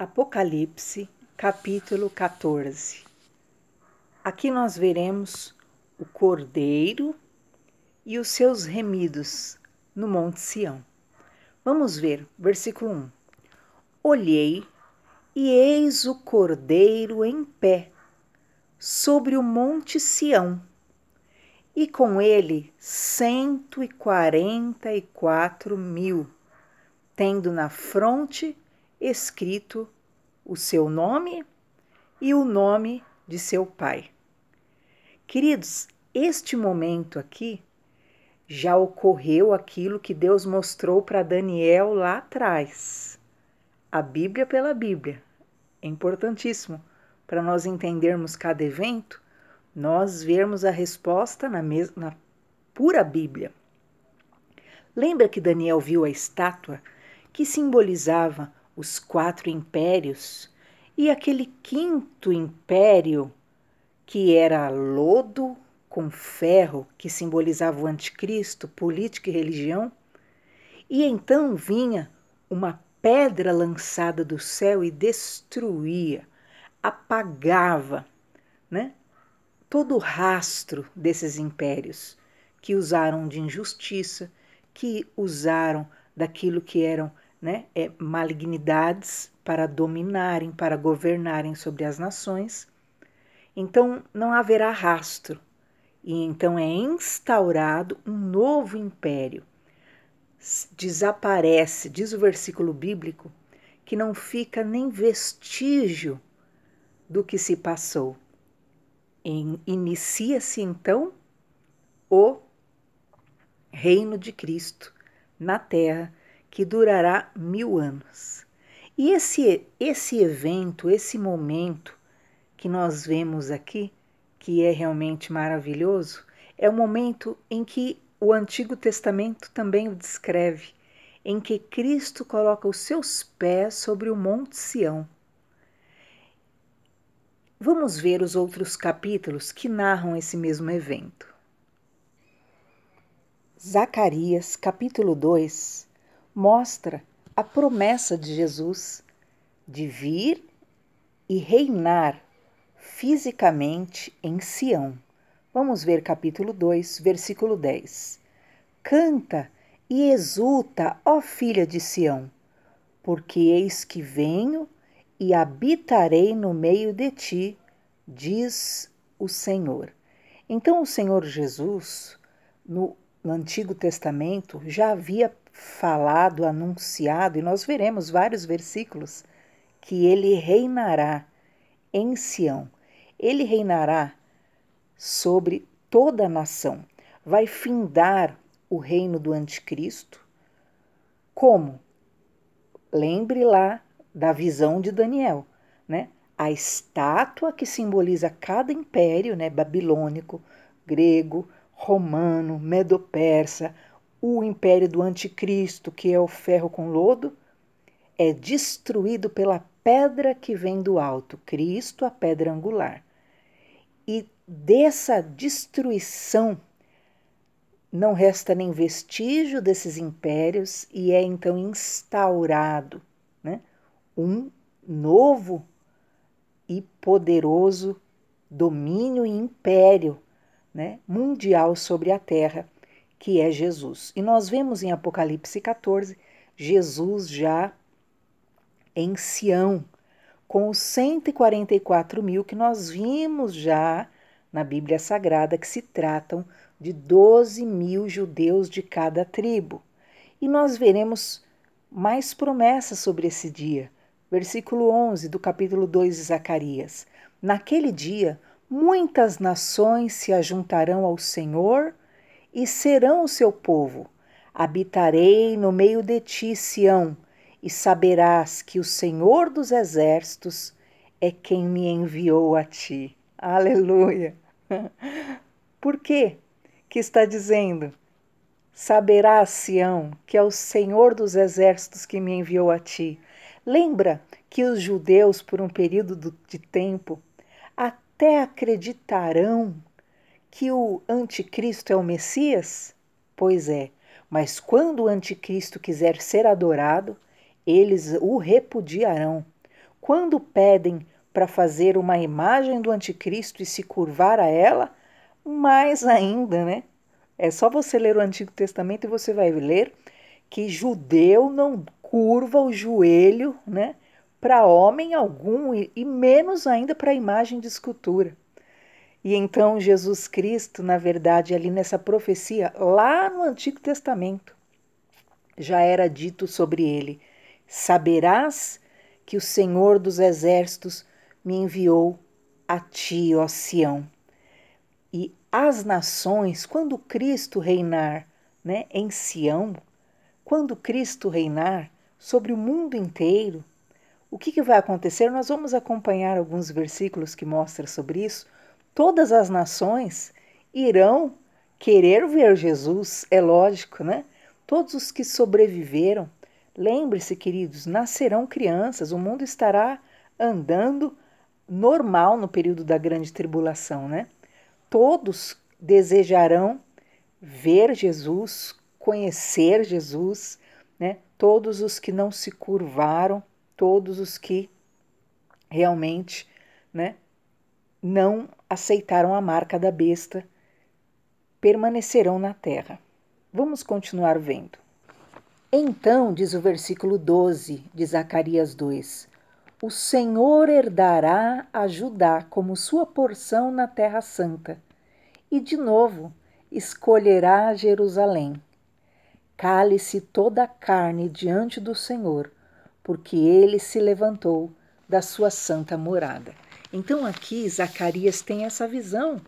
Apocalipse, capítulo 14. Aqui nós veremos o Cordeiro e os seus remidos no Monte Sião. Vamos ver, versículo 1. Olhei e eis o Cordeiro em pé sobre o Monte Sião, e com ele 144.000, tendo na fronte escrito o seu nome e o nome de seu pai. Queridos, este momento aqui já ocorreu aquilo que Deus mostrou para Daniel lá atrás. A Bíblia pela Bíblia. É importantíssimo para nós entendermos cada evento, nós vermos a resposta na pura Bíblia. Lembra que Daniel viu a estátua que simbolizava os 4 impérios e aquele 5º império que era lodo com ferro, que simbolizava o anticristo, política e religião? E então vinha uma pedra lançada do céu e destruía, apagava, todo o rastro desses impérios que usaram de injustiça, que usaram daquilo que eram malignidades para dominarem, para governarem sobre as nações. Então não haverá rastro, e então é instaurado um novo império. Desaparece, diz o versículo bíblico, que não fica nem vestígio do que se passou. Inicia-se então o reino de Cristo na terra, que durará 1000 anos. E esse evento, esse momento que nós vemos aqui, que é realmente maravilhoso, é o momento em que o Antigo Testamento também o descreve, em que Cristo coloca os seus pés sobre o Monte Sião. Vamos ver os outros capítulos que narram esse mesmo evento. Zacarias, capítulo 2, mostra a promessa de Jesus de vir e reinar fisicamente em Sião. Vamos ver capítulo 2, versículo 10. Canta e exulta, ó filha de Sião, porque eis que venho e habitarei no meio de ti, diz o Senhor. Então o Senhor Jesus, no Antigo Testamento, já havia falado, anunciado, e nós veremos vários versículos, que ele reinará em Sião. Ele reinará sobre toda a nação. Vai findar o reino do anticristo. Como? Lembre lá da visão de Daniel, A estátua que simboliza cada império, babilônico, grego, romano, medo-persa, o império do anticristo, que é o ferro com lodo, é destruído pela pedra que vem do alto, Cristo, a pedra angular. E dessa destruição não resta nem vestígio desses impérios e é então instaurado um novo e poderoso domínio e império mundial sobre a terra, que é Jesus. E nós vemos em Apocalipse 14, Jesus já em Sião, com os 144.000 que nós vimos já na Bíblia Sagrada, que se tratam de 12.000 judeus de cada tribo. E nós veremos mais promessas sobre esse dia. Versículo 11 do capítulo 2 de Zacarias. Naquele dia, muitas nações se ajuntarão ao Senhor e serão o seu povo. Habitarei no meio de ti, Sião, e saberás que o Senhor dos Exércitos é quem me enviou a ti. Aleluia! Por quê que está dizendo? Saberás, Sião, que é o Senhor dos Exércitos que me enviou a ti. Lembra que os judeus, por um período de tempo, até acreditarão que o anticristo é o Messias? Pois é, mas quando o anticristo quiser ser adorado, eles o repudiarão. Quando pedem para fazer uma imagem do anticristo e se curvar a ela, mais ainda, né? É só você ler o Antigo Testamento e você vai ler que judeu não curva o joelho, né, para homem algum e menos ainda para imagem de escultura. E então Jesus Cristo, na verdade, ali nessa profecia, lá no Antigo Testamento, já era dito sobre ele: saberás que o Senhor dos Exércitos me enviou a ti, ó Sião. E as nações, quando Cristo reinar, né, em Sião, quando Cristo reinar sobre o mundo inteiro, o que vai acontecer? Nós vamos acompanhar alguns versículos que mostram sobre isso. Todas as nações irão querer ver Jesus, é lógico, né? Todos os que sobreviveram, lembre-se, queridos, nascerão crianças, o mundo estará andando normal no período da grande tribulação, né? Todos desejarão ver Jesus, conhecer Jesus, né? Todos os que não se curvaram, todos os que realmente, né, não aceitaram a marca da besta, permanecerão na terra. Vamos continuar vendo. Então, diz o versículo 12 de Zacarias 2, o Senhor herdará a Judá como sua porção na terra santa, e de novo escolherá Jerusalém. Cale-se toda a carne diante do Senhor, porque ele se levantou da sua santa morada. Então aqui Zacarias tem essa visão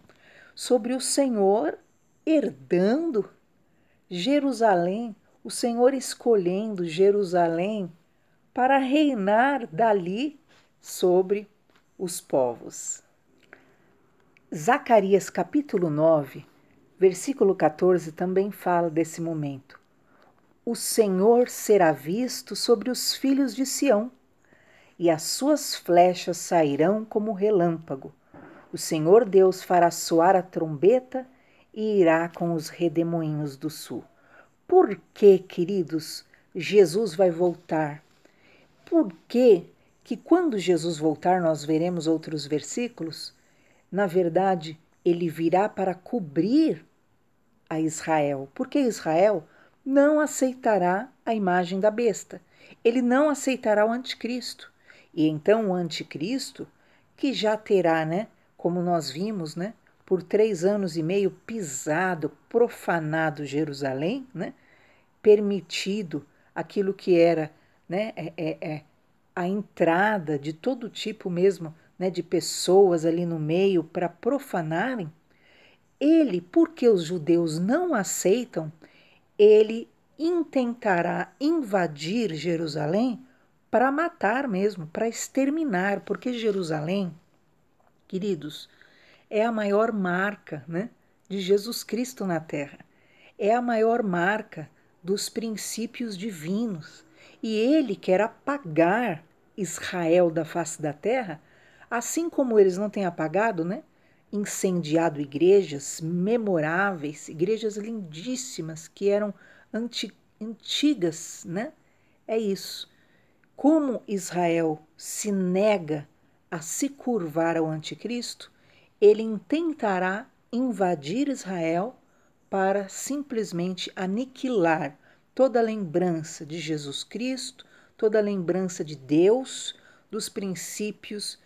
sobre o Senhor herdando Jerusalém, o Senhor escolhendo Jerusalém para reinar dali sobre os povos. Zacarias capítulo 9, versículo 14 também fala desse momento. O Senhor será visto sobre os filhos de Sião, e as suas flechas sairão como relâmpago. O Senhor Deus fará soar a trombeta e irá com os redemoinhos do sul. Por que, queridos, Jesus vai voltar? Por que quando Jesus voltar, nós veremos outros versículos, na verdade, ele virá para cobrir a Israel, porque Israel não aceitará a imagem da besta. Ele não aceitará o anticristo. E então o anticristo, que já terá, né, como nós vimos, né, por 3 anos e meio pisado, profanado Jerusalém, né, permitido aquilo que era, né, a entrada de todo tipo mesmo, né, de pessoas ali no meio para profanarem, ele, porque os judeus não aceitam, ele intentará invadir Jerusalém para matar mesmo, para exterminar, porque Jerusalém, queridos, é a maior marca, né, de Jesus Cristo na terra. É a maior marca dos princípios divinos. E ele quer apagar Israel da face da terra, assim como eles não têm apagado, né? Incendiado igrejas memoráveis, igrejas lindíssimas que eram antigas, né? É isso. Como Israel se nega a se curvar ao anticristo, ele intentará invadir Israel para simplesmente aniquilar toda a lembrança de Jesus Cristo, toda a lembrança de Deus, dos princípios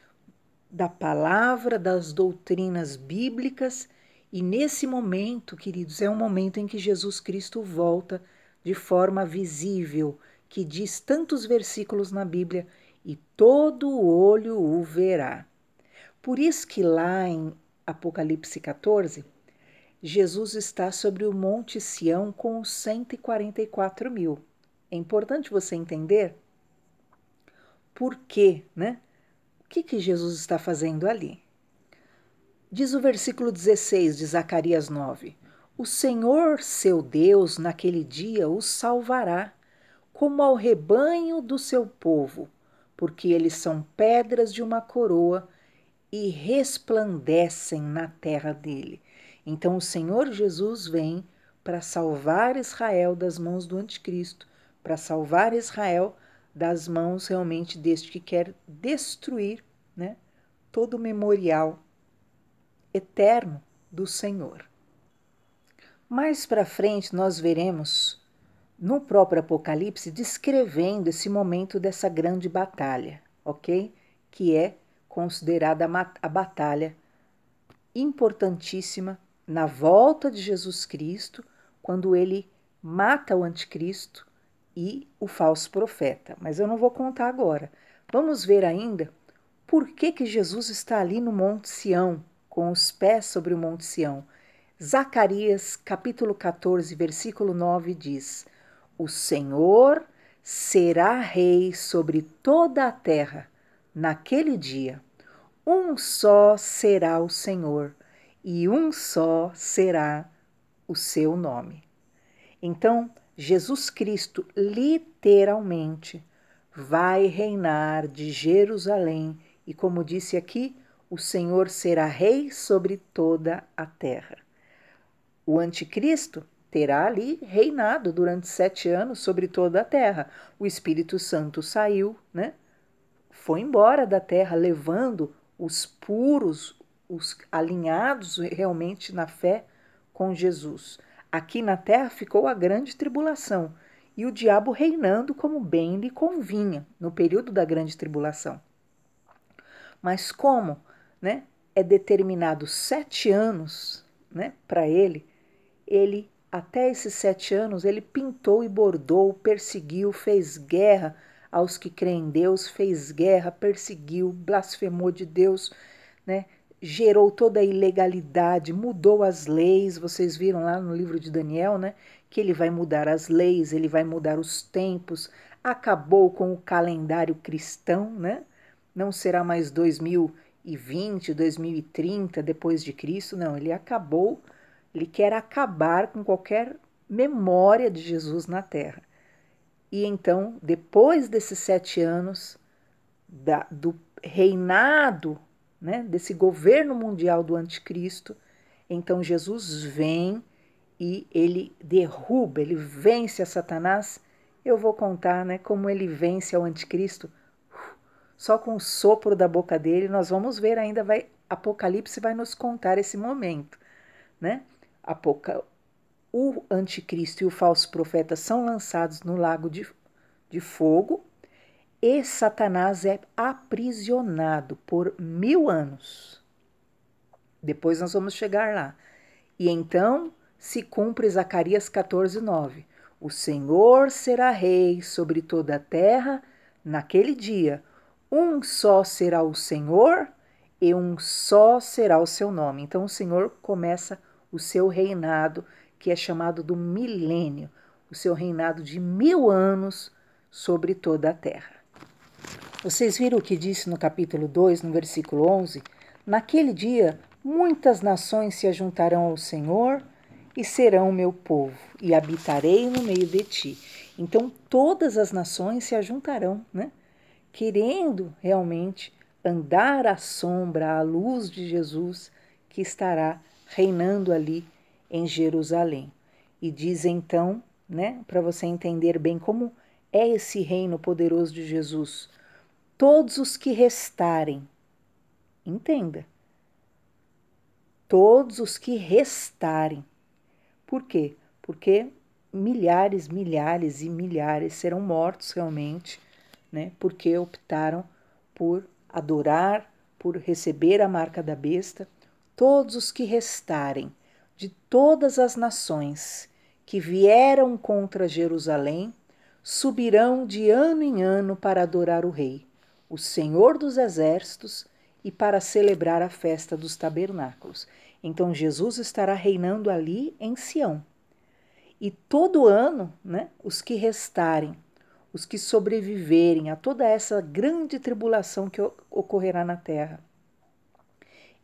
da palavra, das doutrinas bíblicas. E nesse momento, queridos, é um momento em que Jesus Cristo volta de forma visível, que diz tantos versículos na Bíblia, e todo olho o verá. Por isso que lá em Apocalipse 14, Jesus está sobre o Monte Sião com os 144 mil. É importante você entender por quê, né? O que Jesus está fazendo ali? Diz o versículo 16 de Zacarias 9: o Senhor, seu Deus, naquele dia os salvará, como ao rebanho do seu povo, porque eles são pedras de uma coroa e resplandecem na terra dele. Então o Senhor Jesus vem para salvar Israel das mãos do anticristo, para salvar Israel das mãos realmente deste que quer destruir, né, todo o memorial eterno do Senhor. Mais para frente nós veremos no próprio Apocalipse descrevendo esse momento dessa grande batalha, ok? Que é considerada a batalha importantíssima na volta de Jesus Cristo, quando ele mata o anticristo e o falso profeta. Mas eu não vou contar agora. Vamos ver ainda por que Jesus está ali no Monte Sião, com os pés sobre o Monte Sião. Zacarias, capítulo 14, versículo 9 diz: O Senhor será rei sobre toda a terra. Naquele dia, um só será o Senhor, e um só será o seu nome. Então, Jesus Cristo literalmente vai reinar de Jerusalém, e como disse aqui, o Senhor será rei sobre toda a terra. O anticristo terá ali reinado durante 7 anos sobre toda a terra. O Espírito Santo saiu, né? Foi embora da terra, levando os puros, os alinhados realmente na fé com Jesus. Aqui na terra ficou a grande tribulação e o diabo reinando como bem lhe convinha no período da grande tribulação. Mas como, né, é determinado 7 anos, né, para ele, até esses 7 anos, ele pintou e bordou, perseguiu, fez guerra aos que creem em Deus, fez guerra, perseguiu, blasfemou de Deus, né? Gerou toda a ilegalidade, mudou as leis. Vocês viram lá no livro de Daniel, né? Que ele vai mudar as leis, ele vai mudar os tempos, acabou com o calendário cristão, né? Não será mais 2020, 2030 depois de Cristo, não, ele acabou. Ele quer acabar com qualquer memória de Jesus na terra. E então, depois desses 7 anos do reinado, né, desse governo mundial do anticristo, então Jesus vem e ele derruba, ele vence a Satanás. Eu vou contar, né, como ele vence ao anticristo. Só com o sopro da boca dele, nós vamos ver ainda, Apocalipse vai nos contar esse momento, né? O anticristo e o falso profeta são lançados no lago de fogo e Satanás é aprisionado por 1000 anos. Depois nós vamos chegar lá. E então se cumpre Zacarias 14:9. O Senhor será rei sobre toda a terra naquele dia. Um só será o Senhor e um só será o seu nome. Então o Senhor começa o seu reinado, que é chamado do milênio, o seu reinado de 1000 anos sobre toda a terra. Vocês viram o que disse no capítulo 2, no versículo 11? Naquele dia, muitas nações se ajuntarão ao Senhor e serão meu povo, e habitarei no meio de ti. Então, todas as nações se ajuntarão, né? Querendo realmente andar à sombra, à luz de Jesus, que estará reinando ali em Jerusalém. E diz então, né, para você entender bem como é esse reino poderoso de Jesus, todos os que restarem, entenda, todos os que restarem. Por quê? Porque milhares e milhares serão mortos realmente, né, porque optaram por adorar, por receber a marca da besta. Todos os que restarem de todas as nações que vieram contra Jerusalém subirão de ano em ano para adorar o Rei, o Senhor dos Exércitos, e para celebrar a festa dos tabernáculos. Então Jesus estará reinando ali em Sião. E todo ano, né, os que restarem, os que sobreviverem a toda essa grande tribulação que ocorrerá na terra,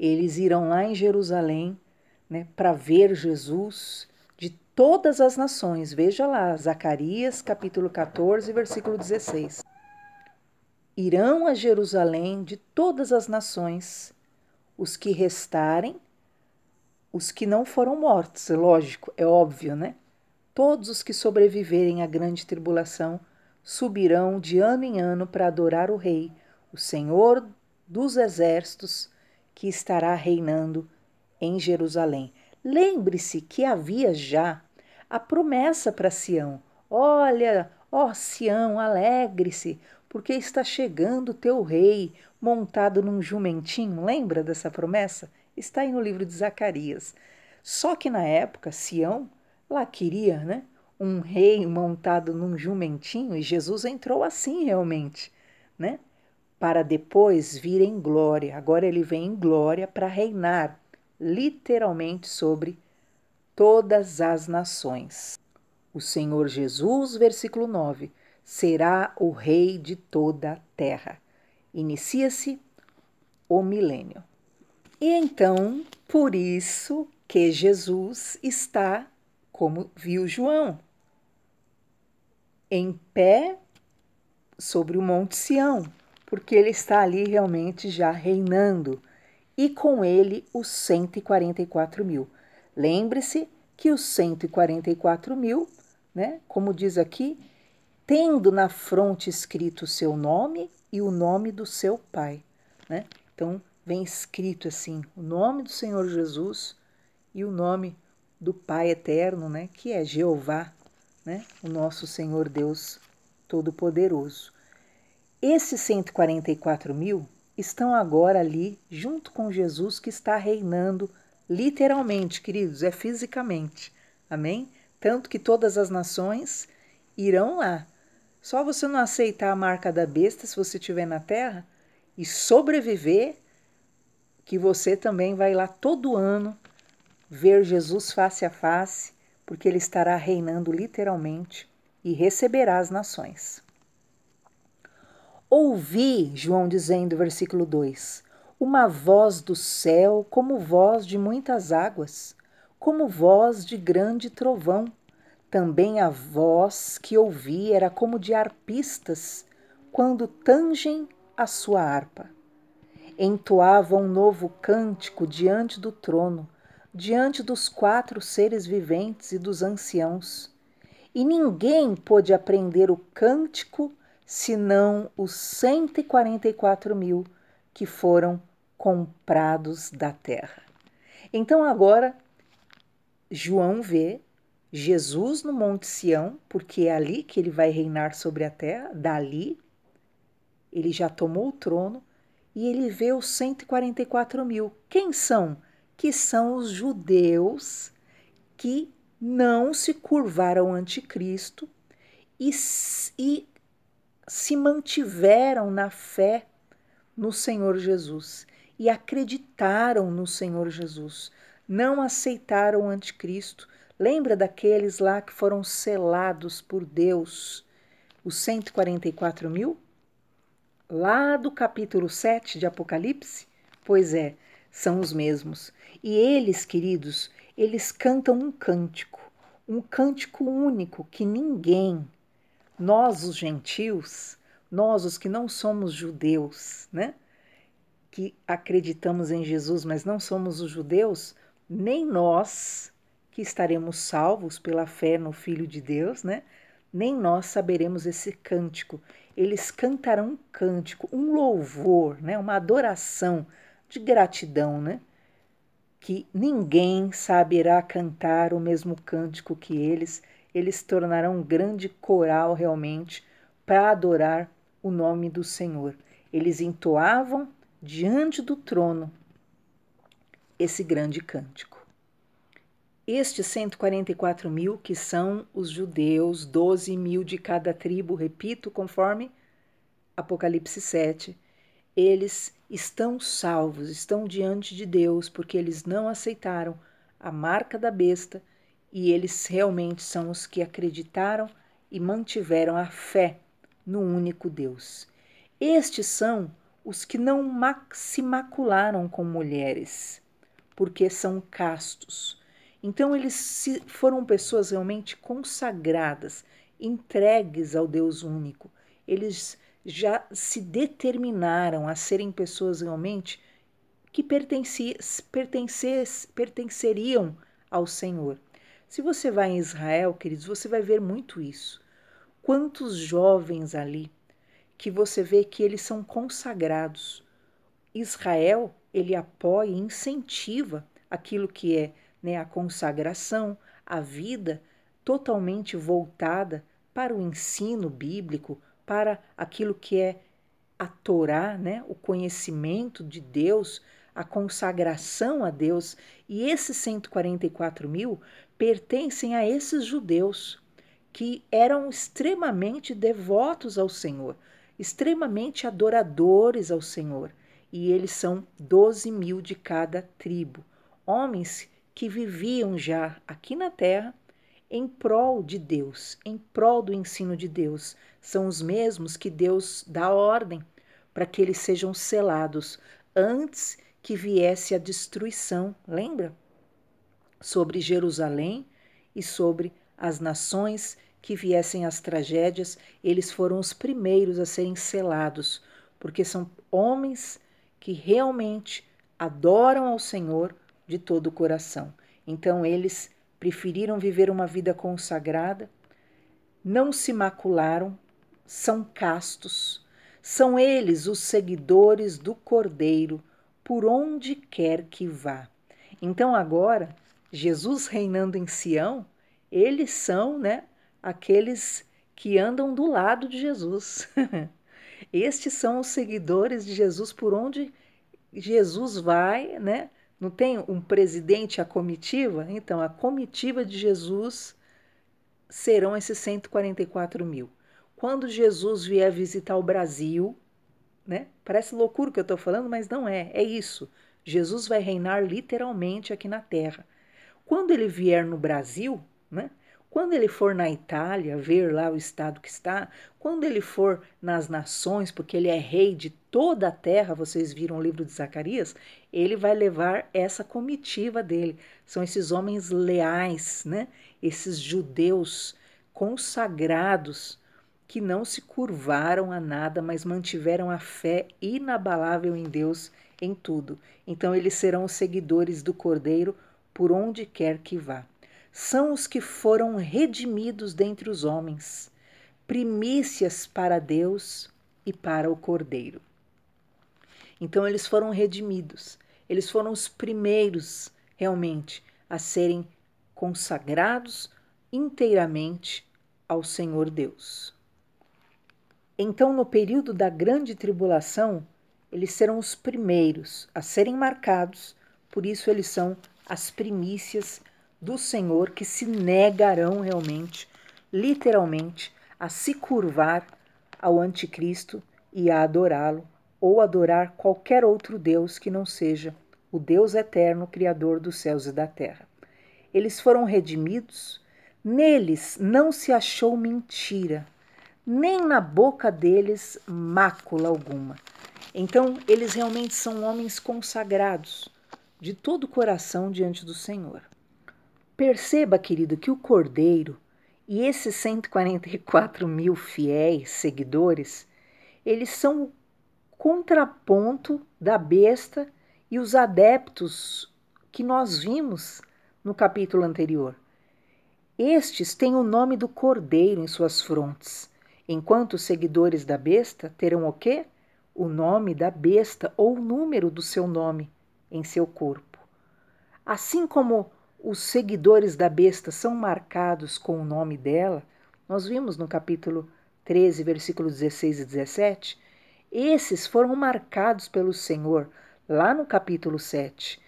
eles irão lá em Jerusalém, né, para ver Jesus de todas as nações. Veja lá, Zacarias capítulo 14, versículo 16. Irão a Jerusalém de todas as nações, os que restarem, os que não foram mortos, é lógico, é óbvio, né? Todos os que sobreviverem à grande tribulação subirão de ano em ano para adorar o Rei, o Senhor dos Exércitos, que estará reinando em Jerusalém. Lembre-se que havia já a promessa para Sião. Olha, ó Sião, alegre-se, porque está chegando o teu rei montado num jumentinho. Lembra dessa promessa? Está aí no livro de Zacarias. Só que na época, Sião, lá queria, né, um rei montado num jumentinho, e Jesus entrou assim realmente, né? Para depois vir em glória. Agora ele vem em glória para reinar literalmente sobre todas as nações. O Senhor Jesus, versículo 9, será o rei de toda a terra. Inicia-se o milênio. E então, por isso que Jesus está, como viu João, em pé sobre o Monte Sião, porque ele está ali realmente já reinando, e com ele os 144 mil. Lembre-se que os 144 mil, né, como diz aqui, tendo na fronte escrito o seu nome e o nome do seu pai, né? Então, vem escrito assim, o nome do Senhor Jesus e o nome do Pai eterno, né, que é Jeová, né, o nosso Senhor Deus Todo-Poderoso. Esses 144 mil estão agora ali junto com Jesus, que está reinando literalmente, queridos, é fisicamente. Amém? Tanto que todas as nações irão lá. Só você não aceitar a marca da besta se você estiver na terra e sobreviver, que você também vai lá todo ano ver Jesus face a face, porque ele estará reinando literalmente e receberá as nações. Ouvi, João dizendo, versículo 2, uma voz do céu como voz de muitas águas, como voz de grande trovão. Também a voz que ouvi era como de arpistas quando tangem a sua harpa. Entoavam um novo cântico diante do trono, diante dos 4 seres viventes e dos anciãos. E ninguém pôde aprender o cântico senão os 144 mil que foram comprados da terra. Então agora João vê Jesus no Monte Sião, porque é ali que ele vai reinar sobre a terra, dali ele já tomou o trono, e ele vê os 144 mil. Quem são? Que são os judeus que não se curvaram ante Cristo e se mantiveram na fé no Senhor Jesus e acreditaram no Senhor Jesus, não aceitaram o anticristo. Lembra daqueles lá que foram selados por Deus, os 144 mil? Lá do capítulo 7 de Apocalipse? Pois é, são os mesmos. E eles, queridos, eles cantam um cântico único que ninguém, nós os gentios, nós os que não somos judeus, né? Que acreditamos em Jesus, mas não somos os judeus, nem nós que estaremos salvos pela fé no Filho de Deus, né? Nem nós saberemos esse cântico. Eles cantarão um cântico, um louvor, né? Uma adoração de gratidão, né? Que ninguém saberá cantar o mesmo cântico que eles tornarão um grande coral realmente para adorar o nome do Senhor. Eles entoavam diante do trono esse grande cântico. Estes 144 mil, que são os judeus, 12 mil de cada tribo, repito, conforme Apocalipse 7, eles estão salvos, estão diante de Deus, porque eles não aceitaram a marca da besta e eles realmente são os que acreditaram e mantiveram a fé no único Deus. Estes são os que não se macularam com mulheres, porque são castos. Então eles foram pessoas realmente consagradas, entregues ao Deus único. Eles já se determinaram a serem pessoas realmente que pertenceriam ao Senhor. Se você vai em Israel, queridos, você vai ver muito isso. Quantos jovens ali que você vê que eles são consagrados. Israel, ele apoia e incentiva aquilo que é, né, a consagração, a vida totalmente voltada para o ensino bíblico, para aquilo que é a Torá, né, o conhecimento de Deus, a consagração a Deus. E esses 144 mil pertencem a esses judeus que eram extremamente devotos ao Senhor, extremamente adoradores ao Senhor. E eles são 12 mil de cada tribo, homens que viviam já aqui na terra em prol de Deus, em prol do ensino de Deus. São os mesmos que Deus dá ordem para que eles sejam selados antes que viesse a destruição, lembra? Sobre Jerusalém e sobre as nações que viessem as tragédias, eles foram os primeiros a serem selados, porque são homens que realmente adoram ao Senhor de todo o coração. Então eles preferiram viver uma vida consagrada, não se macularam, são castos, são eles os seguidores do Cordeiro por onde quer que vá. Então agora, Jesus reinando em Sião, eles são, né, aqueles que andam do lado de Jesus. Estes são os seguidores de Jesus por onde Jesus vai, né? Não tem um presidente, a comitiva? Então, a comitiva de Jesus serão esses 144 mil. Quando Jesus vier visitar o Brasil, né? Parece loucura o que eu estou falando, mas não é. É isso. Jesus vai reinar literalmente aqui na Terra. Quando ele vier no Brasil, né? Quando ele for na Itália, ver lá o estado que está, quando ele for nas nações, porque ele é rei de toda a terra, vocês viram o livro de Zacarias, ele vai levar essa comitiva dele. São esses homens leais, né? Esses judeus consagrados que não se curvaram a nada, mas mantiveram a fé inabalável em Deus em tudo. Então eles serão os seguidores do Cordeiro por onde quer que vá. São os que foram redimidos dentre os homens, primícias para Deus e para o Cordeiro. Então eles foram redimidos, eles foram os primeiros realmente a serem consagrados inteiramente ao Senhor Deus. Então, no período da grande tribulação, eles serão os primeiros a serem marcados, por isso eles são as primícias do Senhor que se negarão realmente, literalmente, a se curvar ao anticristo e a adorá-lo, ou adorar qualquer outro Deus que não seja o Deus eterno, Criador dos céus e da terra. Eles foram redimidos, neles não se achou mentira, nem na boca deles mácula alguma. Então, eles realmente são homens consagrados de todo o coração diante do Senhor. Perceba, querido, que o Cordeiro e esses 144 mil fiéis seguidores, eles são o contraponto da besta e os adeptos que nós vimos no capítulo anterior. Estes têm o nome do Cordeiro em suas frontes, enquanto os seguidores da besta terão o quê? O nome da besta ou o número do seu nome em seu corpo. Assim como os seguidores da besta são marcados com o nome dela, nós vimos no capítulo 13, versículos 16 e 17, esses foram marcados pelo Senhor lá no capítulo 7.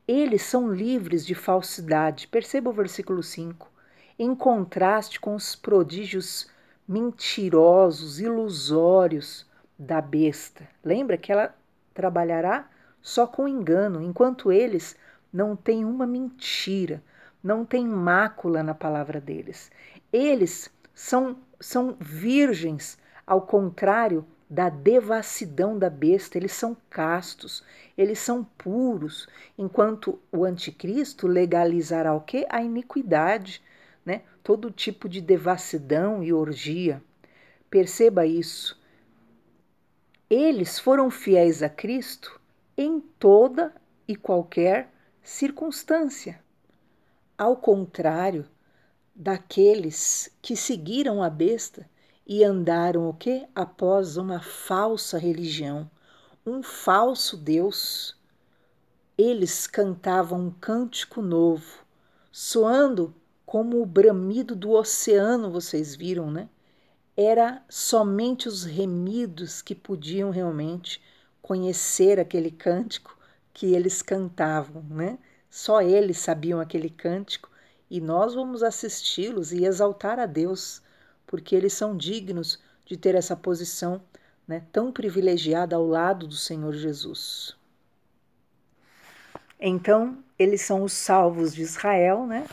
Eles são livres de falsidade. Perceba o versículo 5. Em contraste com os prodígios mentirosos, ilusórios da besta. Lembra que ela trabalhará só com engano, enquanto eles não têm uma mentira, não tem mácula na palavra deles. Eles são virgens, ao contrário da devassidão da besta, eles são castos, eles são puros, enquanto o anticristo legalizará o quê? A iniquidade, né? Todo tipo de devassidão e orgia. Perceba isso. Eles foram fiéis a Cristo em toda e qualquer circunstância. Ao contrário daqueles que seguiram a besta e andaram o quê? Após uma falsa religião, um falso Deus. Eles cantavam um cântico novo, soando como o bramido do oceano, vocês viram, né? Era somente os remidos que podiam realmente conhecer aquele cântico que eles cantavam, né? Só eles sabiam aquele cântico e nós vamos assisti-los e exaltar a Deus, porque eles são dignos de ter essa posição, né, tão privilegiada ao lado do Senhor Jesus. Então, eles são os salvos de Israel, né,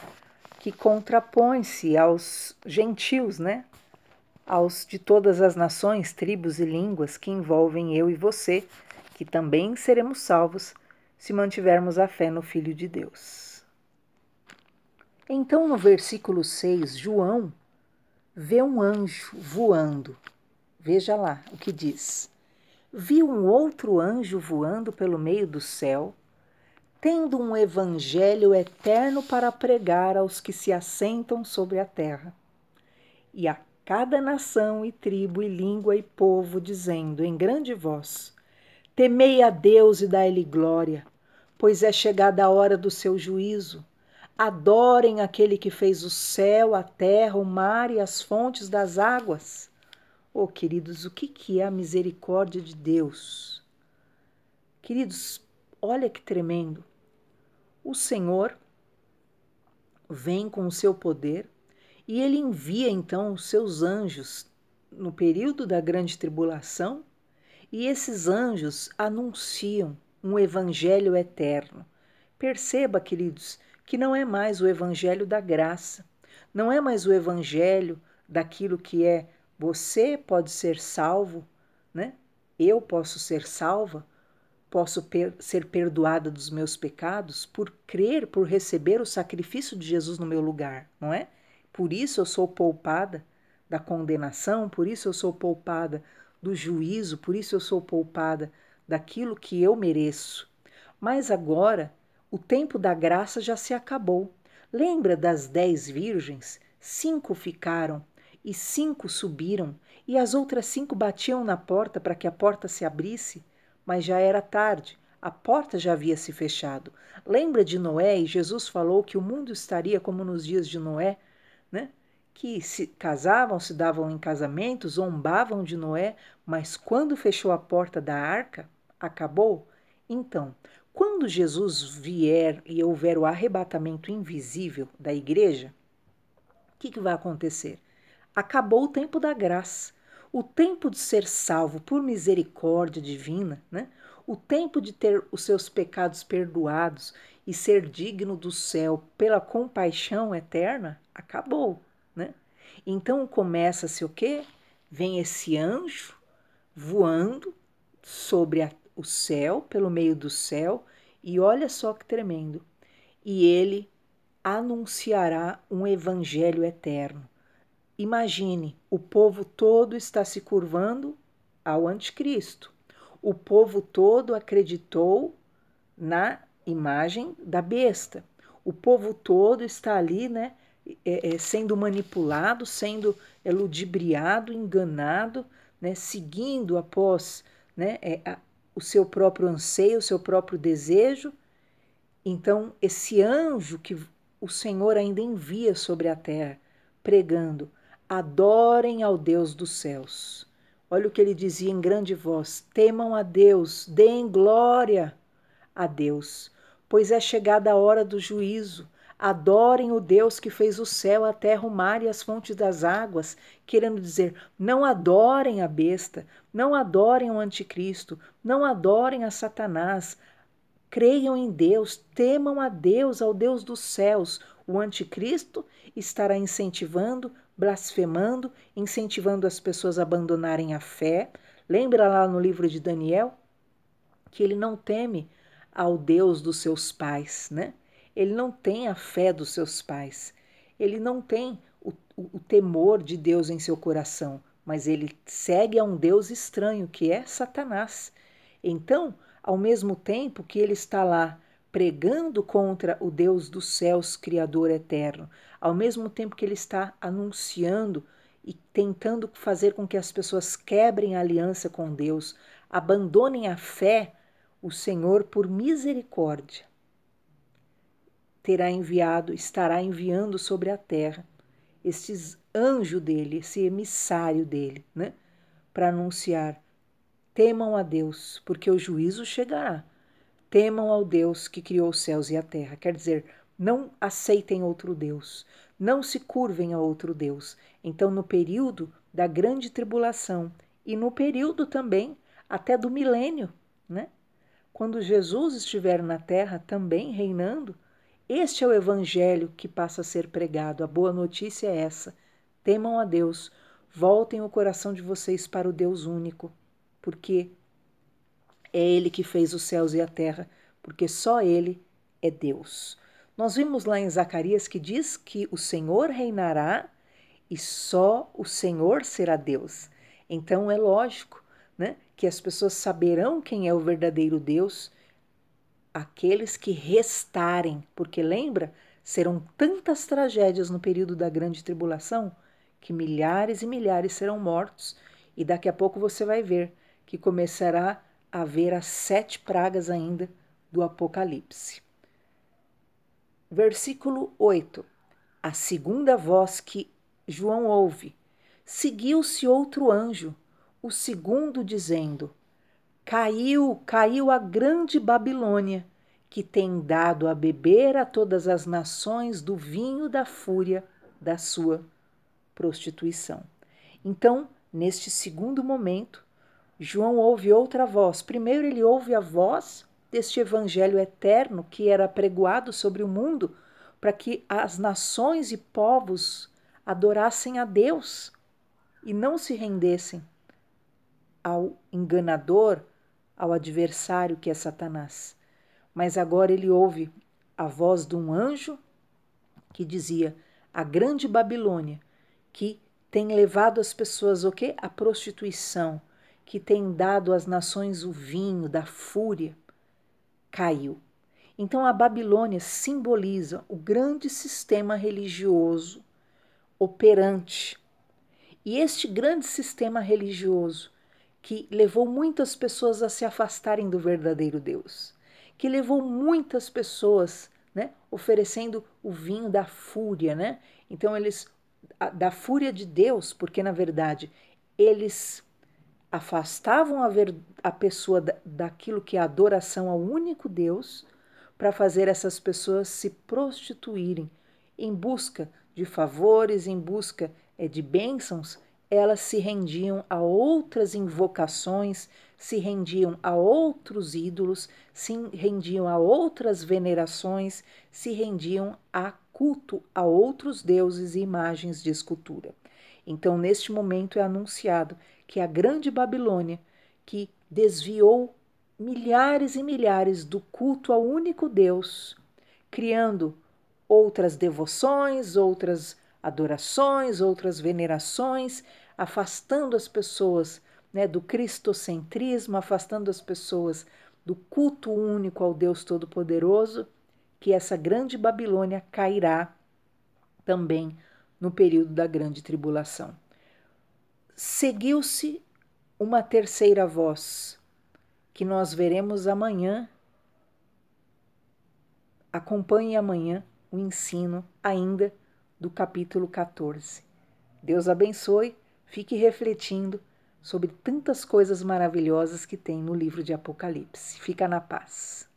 que contrapõem-se aos gentios, né, aos de todas as nações, tribos e línguas que envolvem eu e você, que também seremos salvos se mantivermos a fé no Filho de Deus. Então, no versículo 6, João vê um anjo voando. Veja lá o que diz. Vi um outro anjo voando pelo meio do céu, tendo um evangelho eterno para pregar aos que se assentam sobre a terra, e a cada nação e tribo e língua e povo, dizendo em grande voz: temei a Deus e dai-lhe glória, pois é chegada a hora do seu juízo. Adorem aquele que fez o céu, a terra, o mar e as fontes das águas. Oh, queridos, o que é a misericórdia de Deus? Queridos, olha que tremendo. O Senhor vem com o seu poder e ele envia então os seus anjos no período da grande tribulação, e esses anjos anunciam um evangelho eterno. Perceba, queridos, que não é mais o evangelho da graça, não é mais o evangelho daquilo que é você pode ser salvo, né? Eu posso ser salva, posso ser perdoada dos meus pecados por crer, por receber o sacrifício de Jesus no meu lugar, não é? Por isso eu sou poupada da condenação, por isso eu sou poupada do juízo, por isso eu sou poupada daquilo que eu mereço. Mas agora o tempo da graça já se acabou. Lembra das 10 virgens? 5 ficaram e 5 subiram, e as outras 5 batiam na porta para que a porta se abrisse, mas já era tarde, a porta já havia se fechado. Lembra de Noé, e Jesus falou que o mundo estaria como nos dias de Noé, né? Que se casavam, se davam em casamento, zombavam de Noé, mas quando fechou a porta da arca, acabou? Então, quando Jesus vier e houver o arrebatamento invisível da igreja, o que vai acontecer? Acabou o tempo da graça, o tempo de ser salvo por misericórdia divina, né? O tempo de ter os seus pecados perdoados e ser digno do céu pela compaixão eterna, acabou, né? Então começa-se o quê? Vem esse anjo voando sobre o céu, pelo meio do céu, e olha só que tremendo. E ele anunciará um evangelho eterno. Imagine, o povo todo está se curvando ao anticristo. O povo todo acreditou na imagem da besta. O povo todo está ali, né, sendo manipulado, sendo ludibriado, enganado, né, seguindo após, né, o seu próprio anseio, o seu próprio desejo. Então, esse anjo que o Senhor ainda envia sobre a terra, pregando: adorem ao Deus dos céus. Olha o que ele dizia em grande voz: temam a Deus, deem glória a Deus, pois é chegada a hora do juízo. Adorem o Deus que fez o céu, a terra, o mar e as fontes das águas, querendo dizer, não adorem a besta, não adorem o anticristo, não adorem a Satanás, creiam em Deus, temam a Deus, ao Deus dos céus. O anticristo estará incentivando, blasfemando, incentivando as pessoas a abandonarem a fé. Lembra lá no livro de Daniel que ele não teme ao Deus dos seus pais, né? Ele não tem a fé dos seus pais. Ele não tem o temor de Deus em seu coração, mas ele segue a um Deus estranho, que é Satanás. Então, ao mesmo tempo que ele está lá pregando contra o Deus dos céus, Criador eterno, ao mesmo tempo que ele está anunciando e tentando fazer com que as pessoas quebrem a aliança com Deus, abandonem a fé, o Senhor, por misericórdia, estará enviando sobre a terra esses anjos dele, esse emissário dele, né? Para anunciar: temam a Deus, porque o juízo chegará. Temam ao Deus que criou os céus e a terra. Quer dizer, não aceitem outro Deus, não se curvem a outro Deus. Então, no período da grande tribulação e no período também até do milênio, né? Quando Jesus estiver na terra também reinando, este é o evangelho que passa a ser pregado. A boa notícia é essa: temam a Deus, voltem o coração de vocês para o Deus único, porque é Ele que fez os céus e a terra, porque só Ele é Deus. Nós vimos lá em Zacarias que diz que o Senhor reinará e só o Senhor será Deus. Então é lógico, né, que as pessoas saberão quem é o verdadeiro Deus, aqueles que restarem, porque lembra, serão tantas tragédias no período da grande tribulação que milhares e milhares serão mortos, e daqui a pouco você vai ver que começará a haver as 7 pragas ainda do Apocalipse. Versículo 8. A segunda voz que João ouve: seguiu-se outro anjo, o segundo, dizendo: caiu a grande Babilônia, que tem dado a beber a todas as nações do vinho da fúria da sua prostituição. Então, neste segundo momento, João ouve outra voz. Primeiro ele ouve a voz deste evangelho eterno que era pregoado sobre o mundo para que as nações e povos adorassem a Deus e não se rendessem ao enganador, ao adversário que é Satanás. Mas agora ele ouve a voz de um anjo que dizia: a grande Babilônia, que tem levado as pessoas o quê? A prostituição, que tem dado às nações o vinho da fúria, caiu. Então a Babilônia simboliza o grande sistema religioso operante. E este grande sistema religioso que levou muitas pessoas a se afastarem do verdadeiro Deus, que levou muitas pessoas, né, oferecendo o vinho da fúria, né? Então da fúria de Deus, porque na verdade eles afastavam a pessoa daquilo que é a adoração ao único Deus, para fazer essas pessoas se prostituírem em busca de favores, em busca de bênçãos. Elas se rendiam a outras invocações, se rendiam a outros ídolos, se rendiam a outras venerações, se rendiam a culto a outros deuses e imagens de escultura. Então, neste momento é anunciado que a grande Babilônia, que desviou milhares e milhares do culto ao único Deus, criando outras devoções, outras adorações, outras venerações, afastando as pessoas, né, do cristocentrismo, afastando as pessoas do culto único ao Deus Todo-Poderoso, que essa grande Babilônia cairá também no período da grande tribulação. Seguiu-se uma terceira voz, que nós veremos amanhã. Acompanhe amanhã o ensino ainda do capítulo 14. Deus abençoe, fique refletindo sobre tantas coisas maravilhosas que tem no livro de Apocalipse. Fica na paz.